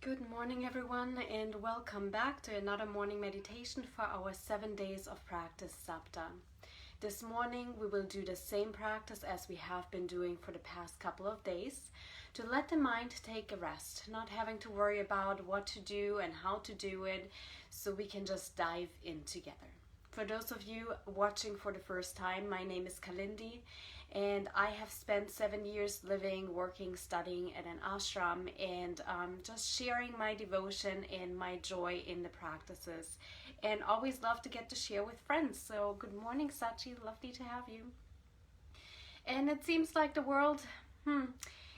Good morning, everyone, and welcome back to another morning meditation for our 7 days of practice Sapta. This morning we will do the same practice as we have been doing for the past couple of days to let the mind take a rest, not having to worry about what to do and how to do it, so we can just dive in together. For those of you watching for the first time, my name is Kalindi, and I have spent 7 years living, working, studying at an ashram, and just sharing my devotion and my joy in the practices, and always love to get to share with friends. So good morning, Sachi, lovely to have you. And it seems like the world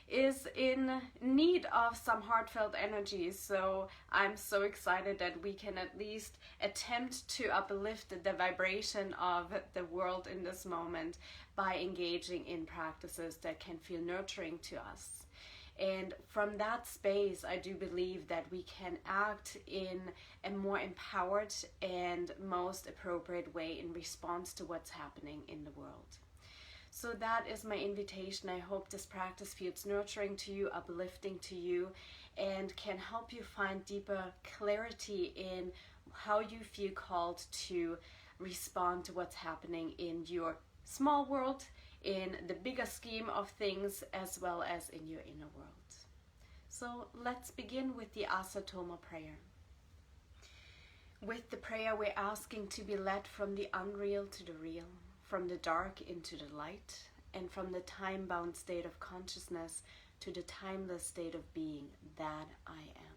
is in need of some heartfelt energy, so I'm so excited that we can at least attempt to uplift the vibration of the world in this moment by engaging in practices that can feel nurturing to us. And from that space, I do believe that we can act in a more empowered and most appropriate way in response to what's happening in the world. So that is my invitation. I hope this practice feels nurturing to you, uplifting to you, and can help you find deeper clarity in how you feel called to respond to what's happening in your small world, in the bigger scheme of things, as well as in your inner world. So let's begin with the Asatoma Prayer. With the prayer, we're asking to be led from the unreal to the real, from the dark into the light, and from the time-bound state of consciousness to the timeless state of being that I am.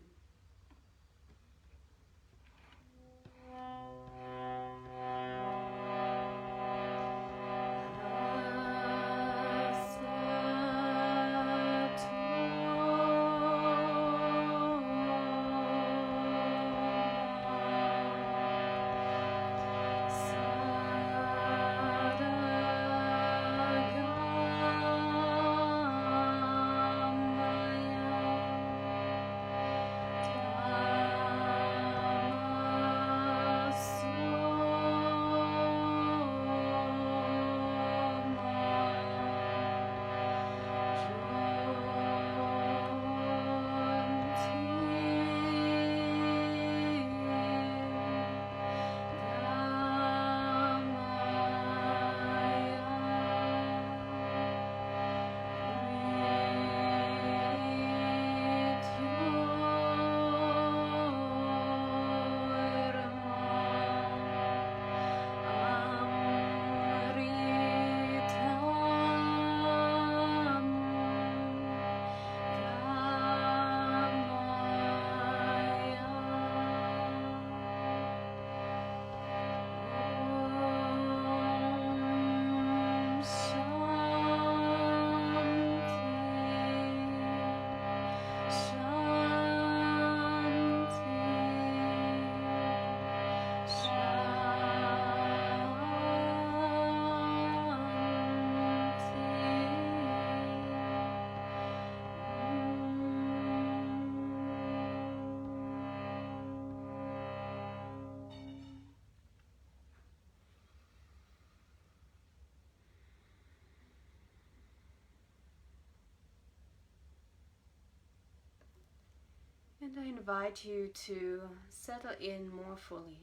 And I invite you to settle in more fully,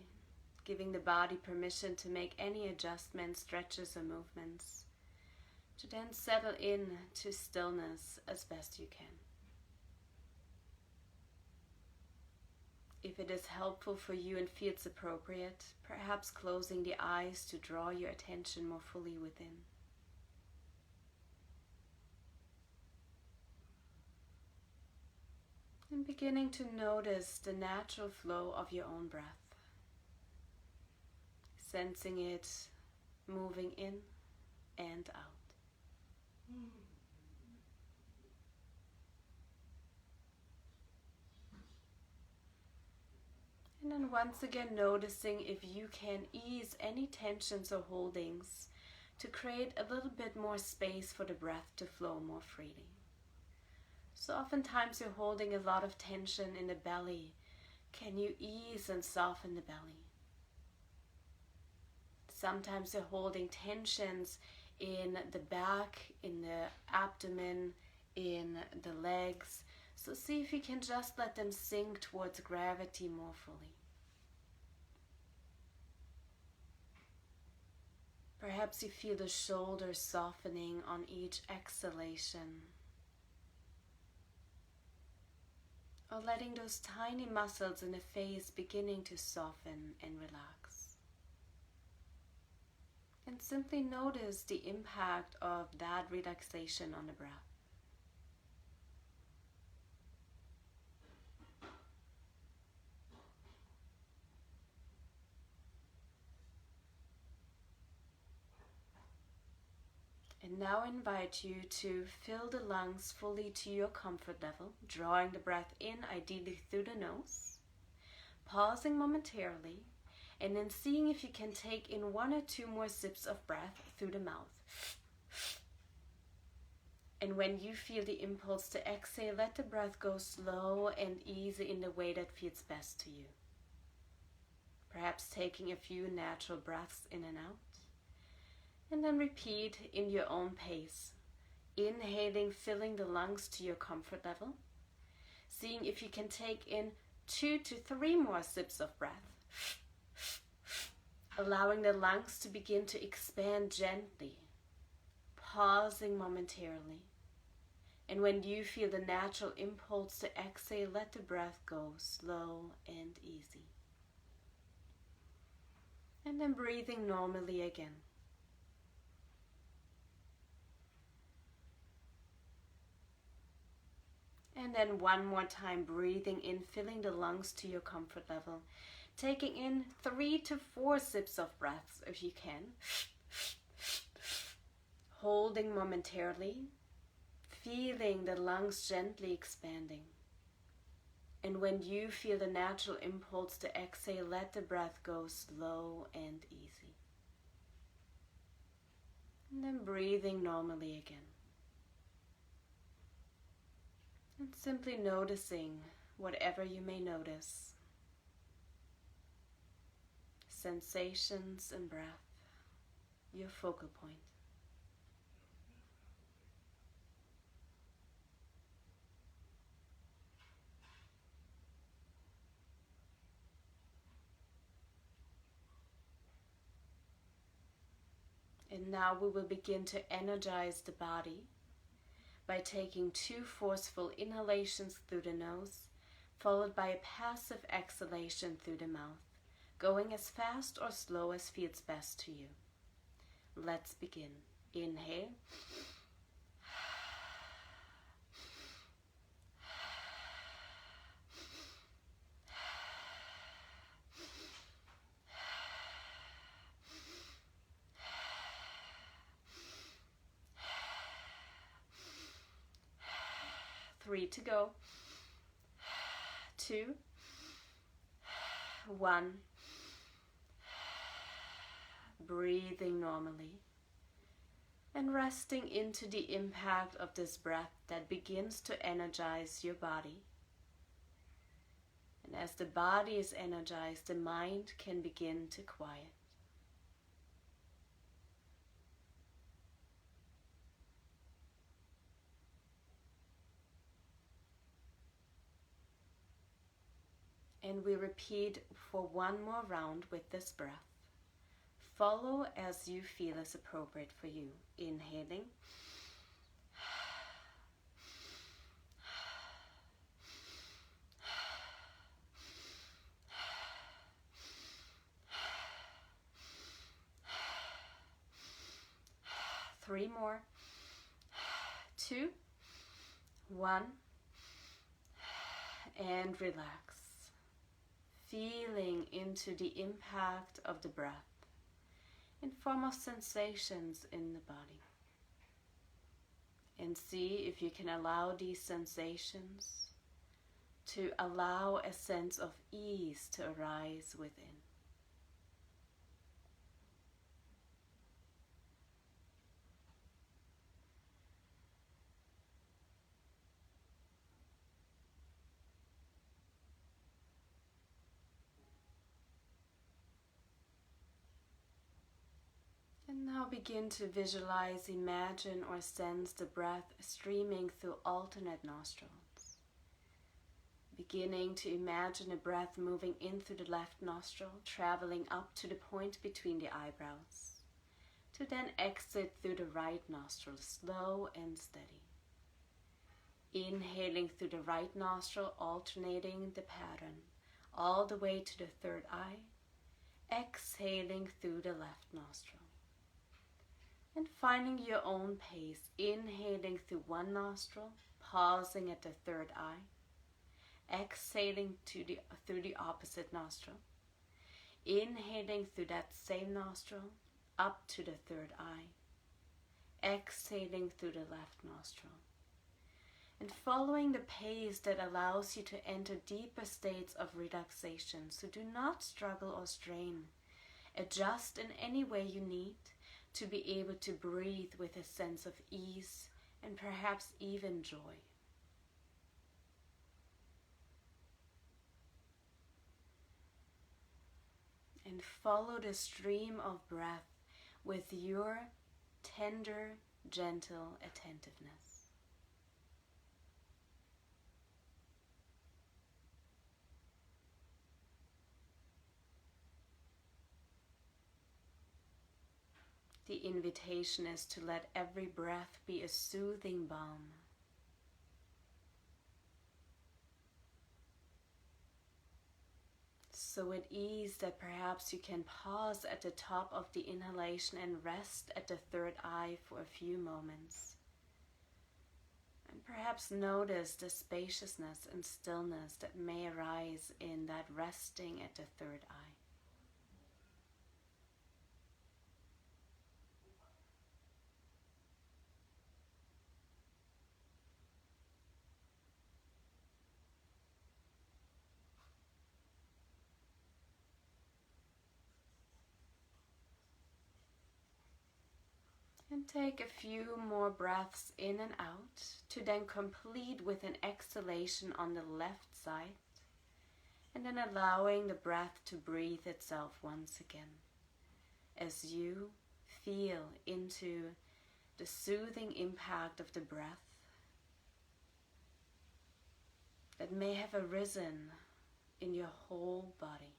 giving the body permission to make any adjustments, stretches, or movements, to then settle in to stillness as best you can. If it is helpful for you and feels appropriate, perhaps closing the eyes to draw your attention more fully within. And beginning to notice the natural flow of your own breath, sensing it moving in and out. And then once again noticing if you can ease any tensions or holdings to create a little bit more space for the breath to flow more freely. So oftentimes you're holding a lot of tension in the belly. Can you ease and soften the belly? Sometimes you're holding tensions in the back, in the abdomen, in the legs. So see if you can just let them sink towards gravity more fully. Perhaps you feel the shoulders softening on each exhalation, or letting those tiny muscles in the face beginning to soften and relax. And simply notice the impact of that relaxation on the breath. And now I invite you to fill the lungs fully to your comfort level, drawing the breath in, ideally through the nose, pausing momentarily, and then seeing if you can take in 1 or 2 more sips of breath through the mouth. And when you feel the impulse to exhale, let the breath go slow and easy in the way that feels best to you. Perhaps taking a few natural breaths in and out. And then repeat in your own pace. Inhaling, filling the lungs to your comfort level. Seeing if you can take in 2 to 3 more sips of breath. Allowing the lungs to begin to expand gently. Pausing momentarily. And when you feel the natural impulse to exhale, let the breath go slow and easy. And then breathing normally again. And then one more time, breathing in, filling the lungs to your comfort level. Taking in 3 to 4 sips of breaths if you can. Holding momentarily, feeling the lungs gently expanding. And when you feel the natural impulse to exhale, let the breath go slow and easy. And then breathing normally again. And simply noticing whatever you may notice. Sensations and breath, your focal point. And now we will begin to energize the body by taking 2 forceful inhalations through the nose, followed by a passive exhalation through the mouth, going as fast or slow as feels best to you. Let's begin. Inhale. Three to go. 2, 1. Breathing normally and resting into the impact of this breath that begins to energize your body. And as the body is energized, the mind can begin to quiet. And we repeat for 1 more round with this breath. Follow as you feel is appropriate for you. Inhaling. Three more. 2, 1. And relax. Feeling into the impact of the breath in form of sensations in the body. And see if you can allow these sensations to allow a sense of ease to arise within. And now begin to visualize, imagine, or sense the breath streaming through alternate nostrils. beginning to imagine a breath moving in through the left nostril, traveling up to the point between the eyebrows, to then exit through the right nostril, slow and steady. Inhaling through the right nostril, alternating the pattern all the way to the third eye, exhaling through the left nostril. And finding your own pace, inhaling through one nostril, pausing at the third eye, exhaling through the opposite nostril, inhaling through that same nostril, up to the third eye, exhaling through the left nostril. And following the pace that allows you to enter deeper states of relaxation. So do not struggle or strain. Adjust in any way you need to be able to breathe with a sense of ease and perhaps even joy. And follow the stream of breath with your tender, gentle attentiveness. The invitation is to let every breath be a soothing balm. So at ease that perhaps you can pause at the top of the inhalation and rest at the third eye for a few moments. And perhaps notice the spaciousness and stillness that may arise in that resting at the third eye. And take a few more breaths in and out to then complete with an exhalation on the left side, and then allowing the breath to breathe itself once again as you feel into the soothing impact of the breath that may have arisen in your whole body.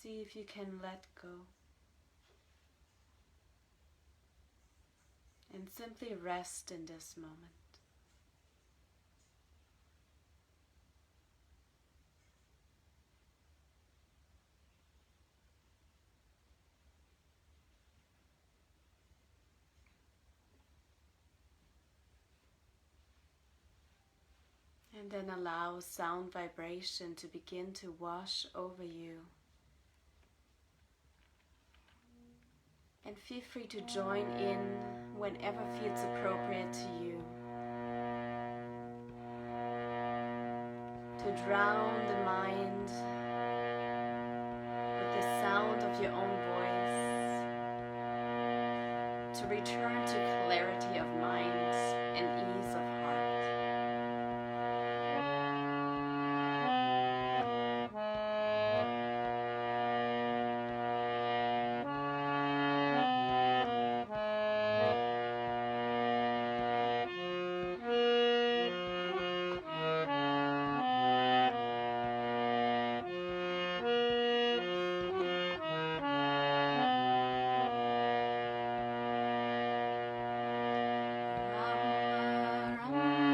See if you can let go and simply rest in this moment. And then allow sound vibration to begin to wash over you. And feel free to join in whenever feels appropriate to you. To drown the mind with the sound of your own voice. To return to clarity of mind and ease of heart. Ram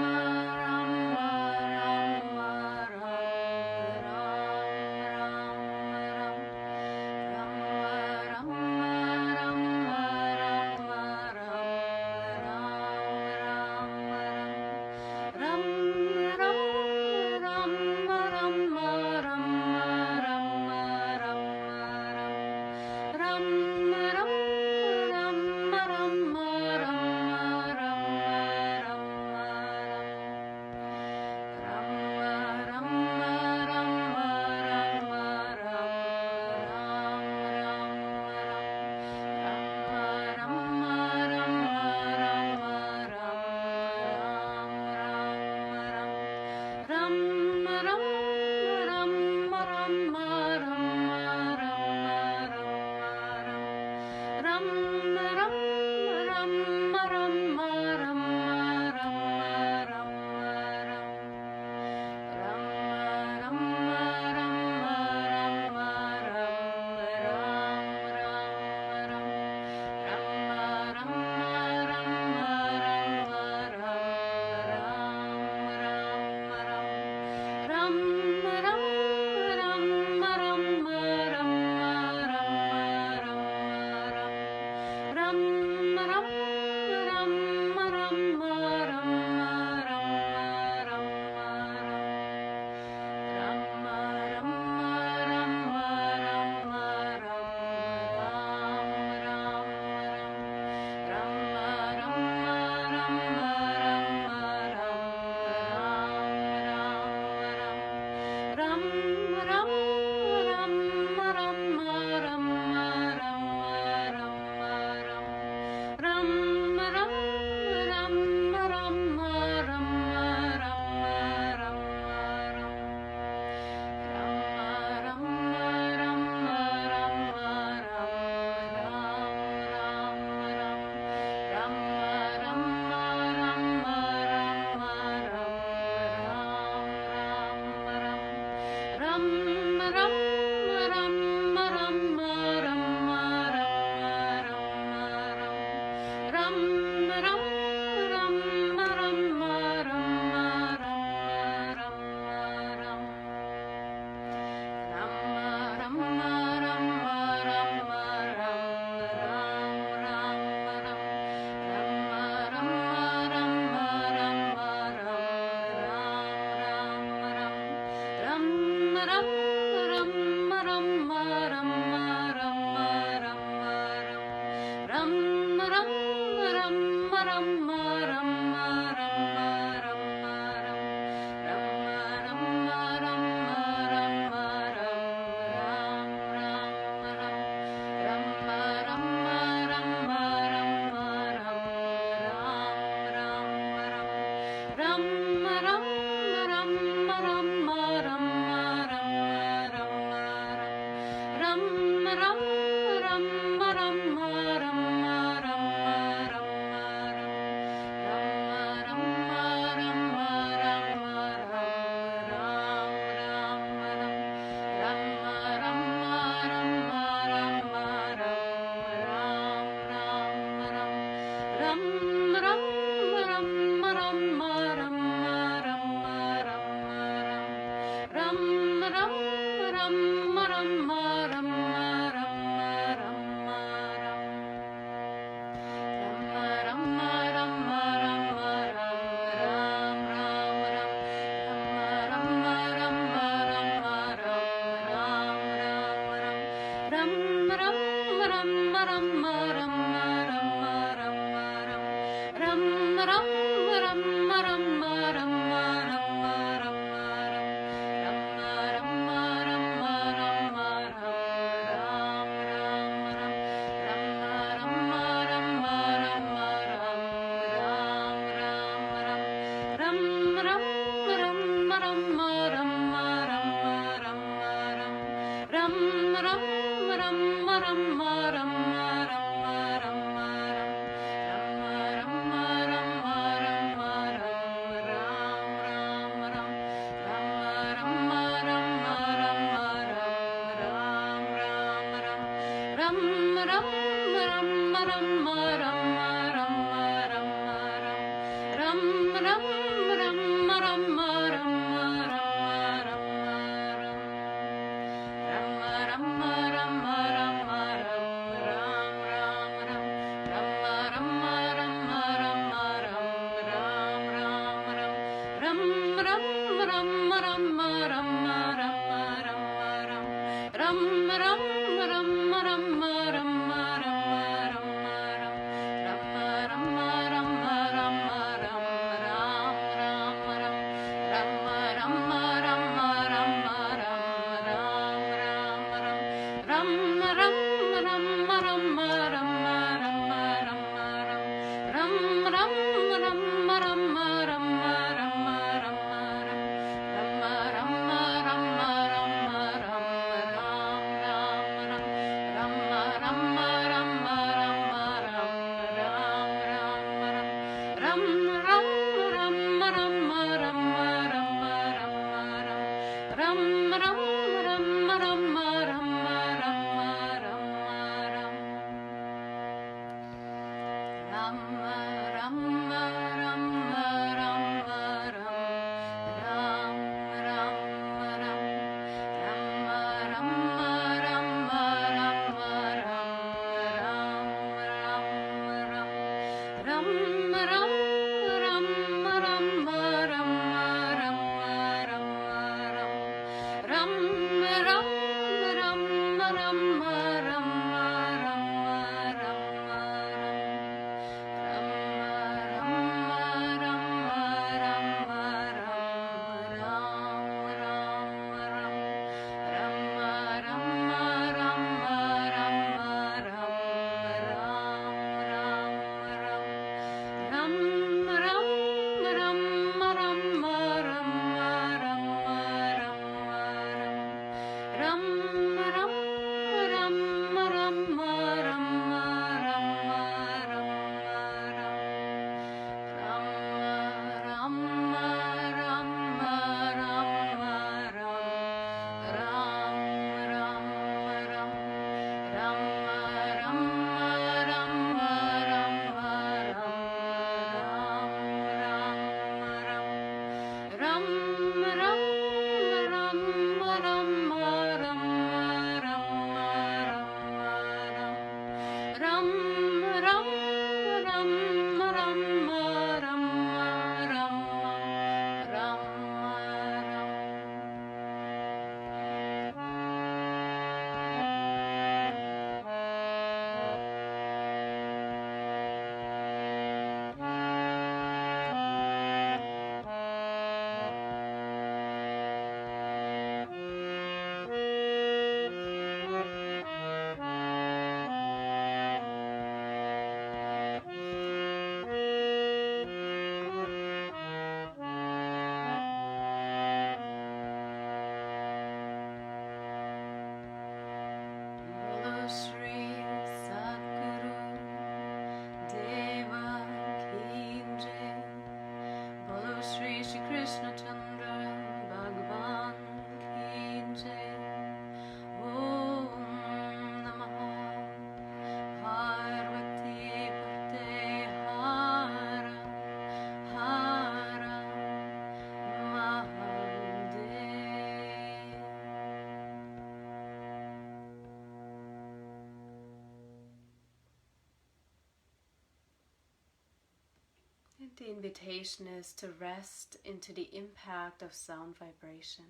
The invitation is to rest into the impact of sound vibration.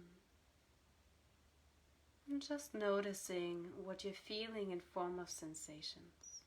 And just noticing what you're feeling in form of sensations.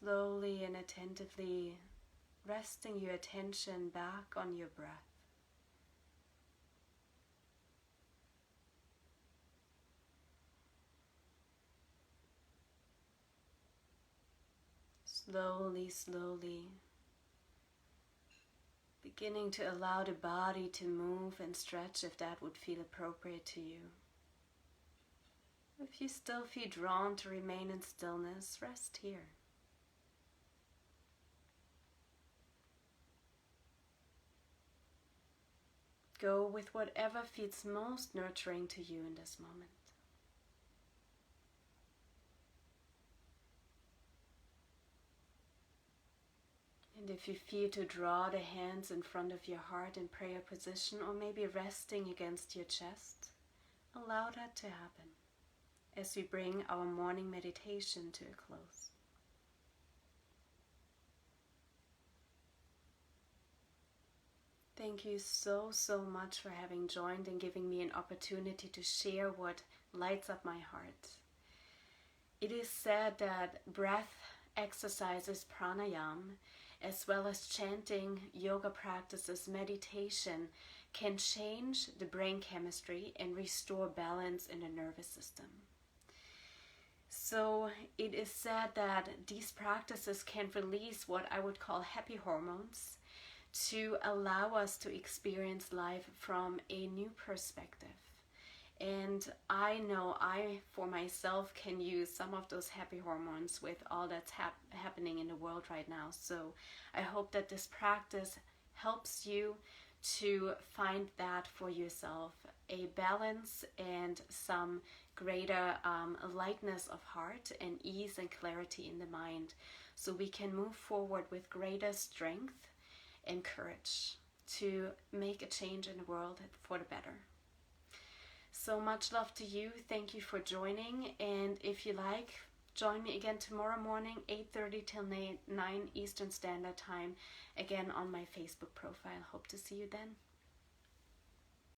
Slowly and attentively resting your attention back on your breath. Slowly, beginning to allow the body to move and stretch if that would feel appropriate to you. If you still feel drawn to remain in stillness, rest here. Go with whatever feels most nurturing to you in this moment. And if you feel to draw the hands in front of your heart in prayer position, or maybe resting against your chest, allow that to happen as we bring our morning meditation to a close. Thank you so much for having joined and giving me an opportunity to share what lights up my heart. It is said that breath exercises, pranayama, as well as chanting, yoga practices, meditation, can change the brain chemistry and restore balance in the nervous system. So it is said that these practices can release what I would call happy hormones to allow us to experience life from a new perspective. And I know I, for myself, can use some of those happy hormones with all that's happening in the world right now. So I hope that this practice helps you to find that for yourself, a balance and some greater lightness of heart and ease and clarity in the mind, so we can move forward with greater strength and courage to make a change in the world for the better. So much love to you. Thank you for joining. And if you like, join me again tomorrow morning, 8:30 till 9 Eastern Standard Time, again on my Facebook profile. Hope to see you then.